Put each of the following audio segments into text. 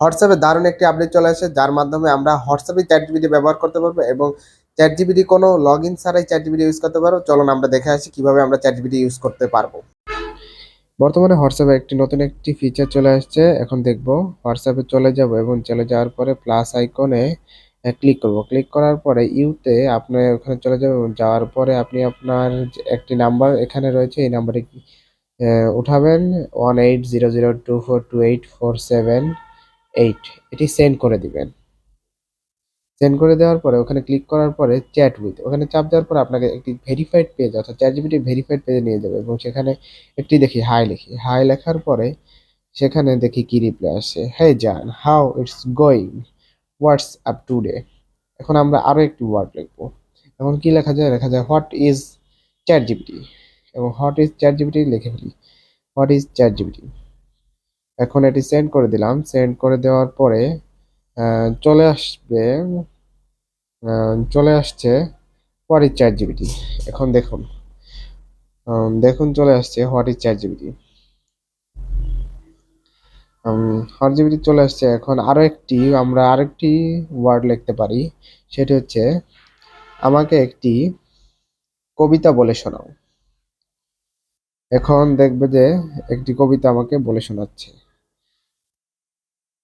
হোয়াটসঅ্যাপে দারুণ একটি আপডেট চলে আসে, যার মাধ্যমে আমরা হোয়াটসঅ্যাপে চ্যাট জিপিটি ব্যবহার করতে পারবো এবং চ্যাট জিপিটি কোনো লগ ইন ছাড়াই চ্যাট জিপিটি ইউজ করতে পারবো। চলুন আমরা দেখে আসি কিভাবে আমরা চ্যাট জিপিটি ইউজ করতে পারবো। বর্তমানে হোয়াটসঅ্যাপে নতুন একটি ফিচার চলে আসছে। এখন দেখবো হোয়াটসঅ্যাপে চলে যাব এবং চলে যাওয়ার পরে প্লাস আইকনে ক্লিক করব। ক্লিক করার পরে ইউতে আপনি ওখানে চলে যাবেন এবং যাওয়ার পরে আপনি আপনার যে একটি নাম্বার এখানে রয়েছে, এই নাম্বারে উঠাবেন 1800242847 এটি সেন্ড করে দিবেন। সেন্ড করে দেওয়ার পরে ওখানে ক্লিক করার পরে চ্যাট উইথ ওখানে চাপ দেওয়ার পরে আপনাকে একটি ভেরিফাইড পেজ অর্থাৎ চ্যাটজিপিটি ভেরিফাইড পেজে নিয়ে যাবে এবং সেখানে একটি দেখি হাই লিখি। হাই লেখার পরে সেখানে দেখি কি রিপ্লাই আসে, হে জান, how it's going, what's up today. এখন আমরা আরো একটি ওয়ার্ড লিখবো। এখন কি লেখা যায়? লেখা যায় হোয়াট ইজ চ্যাট জিপিটি এবং হোয়াট ইজ চ্যাট জিপিটি লিখে ফেলি। What is chat GPT. এখন এটি সেন্ড করে দিলাম। সেন্ড করে দেওয়ার পরে চলে আসবে, চলে আসছে হোয়াট ইজ চ্যাট জিপিটি। এখন দেখুন, দেখুন চলে আসছে what is chat GPT. What GPT চলে আসছে। এখন আমরা আরেকটি ওয়ার্ড লিখতে পারি, সেটি হচ্ছে আমাকে একটি কবিতা বলে শোনাও। এখন দেখবে যে একটি কবিতা আমাকে বলে শোনাচ্ছে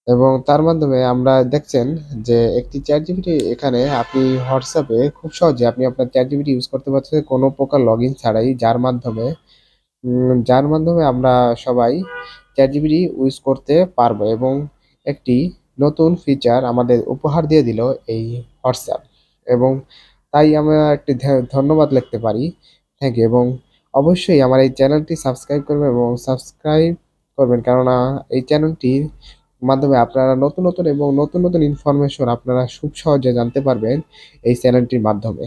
এবং তার মাধ্যমে আমরা দেখছেন যে একটি চ্যাট জিপিটি এখানে আপনি হোয়াটসঅ্যাপে খুব সহজে আপনি আপনার চ্যাট জিপিটি ইউজ করতে পারছেন কোনো প্রকার লগ ইন ছাড়াই, যার মাধ্যমে আমরা সবাই চ্যাটজিপিটি ইউজ করতে পারবো এবং একটি নতুন ফিচার আমাদের উপহার দিয়ে দিল এই হোয়াটসঅ্যাপ। এবং তাই আমরা একটি ধন্যবাদ লিখতে পারি, থ্যাংক ইউ। এবং অবশ্যই আমার এই চ্যানেলটি সাবস্ক্রাইব করবেন এবং সাবস্ক্রাইব করবেন, কেননা এই চ্যানেলটির মাধ্যমে আপনারা নতুন নতুন ইনফরমেশন আপনারা খুব সহজে জানতে পারবেন এই চ্যানেলটির মাধ্যমে।